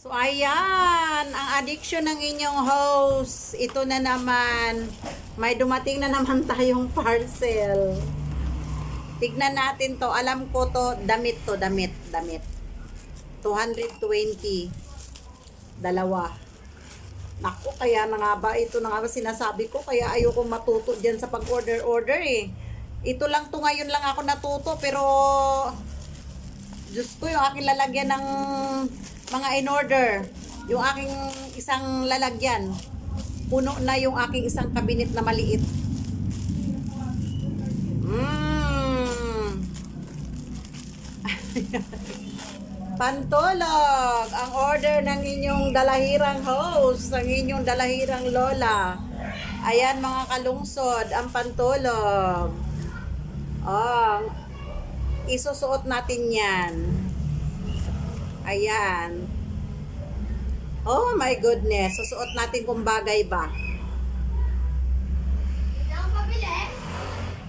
So, ayan, ang addiction ng inyong host. Ito na naman. May dumating na naman tayong parcel. Tignan natin to. Alam ko to, damit to, damit. 220. Dalawa. Naku, kaya na nga ba, ito na nga ba sinasabi ko, kaya ayoko matuto dyan sa pag-order eh. Ito lang to, ngayon lang ako natuto, pero Diyos ko, yung aking lalagyan ng mga in-order, yung aking isang lalagyan, puno na yung aking isang kabinet na maliit. Pantulog, ang order ng inyong dalahirang host, ng inyong dalahirang lola. Ayan mga kalungsod, ang pantulog. Oh, isusuot natin yan. Ayan. Oh my goodness, susuot natin kung bagay ba.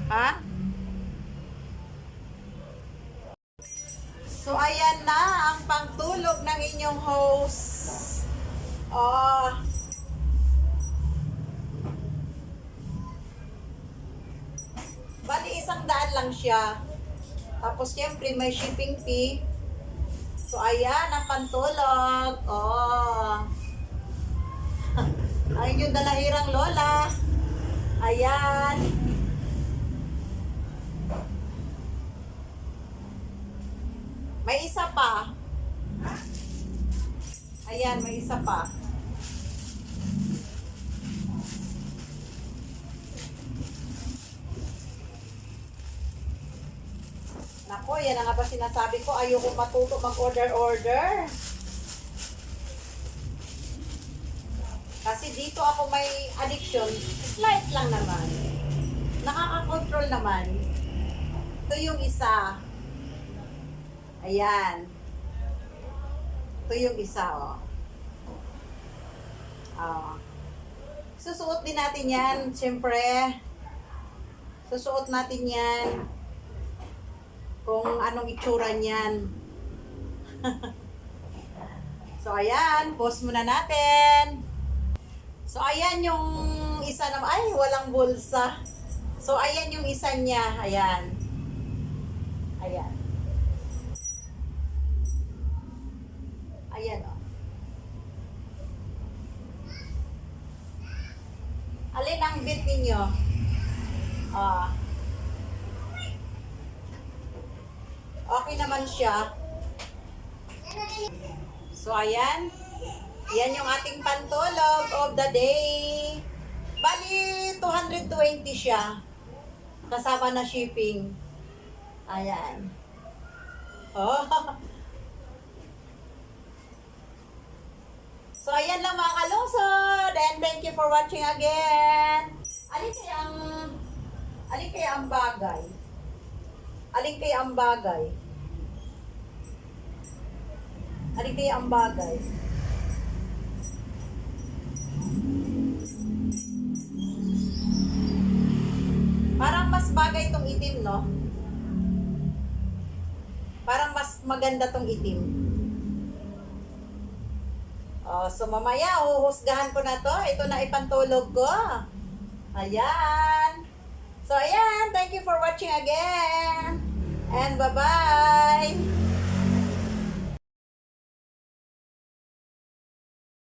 Ha? So, ayan na ang pangtulog ng inyong host. Oh. Bali, 100 lang siya. Tapos, syempre, may shipping fee. So, ayan ang pantulog. Oh. Ayun yung dalahirang lola. Ayan. May isa pa. Ayan, may isa pa. Nako, yan ang nga ba sinasabi ko. Ayoko matuto mag-order. Kasi dito ako may addiction. Slight lang naman. Nakaka-control naman. Ito yung isa. Ayan. Ito yung isa, oh. Oh. Susuot din natin yan, siyempre. Susuot natin yan. Kung anong itsura niyan. So, ayan. Post muna natin. So, ayan yung isa naman. Ay, walang bulsa. So, ayan yung isa niya. Ayan. Ayan. Ayan, oh. Alin ang bit ninyo? Okay naman siya. So, ayan. Yan yung ating pantulog of the day. Bali, 220 siya. Kasama na shipping. Ayan. Oh. So, ayan lang mga kalungsod. And thank you for watching again. Alin kaya ang bagay? Alin kaya ang bagay? Alin kaya ang bagay? Parang mas bagay tong itim, no? Parang mas maganda tong itim. Oh, so mamaya, huhusgahan ko na to. Ito na ipantulog ko. Ayan. So, ayan. Thank you for watching again. And bye-bye.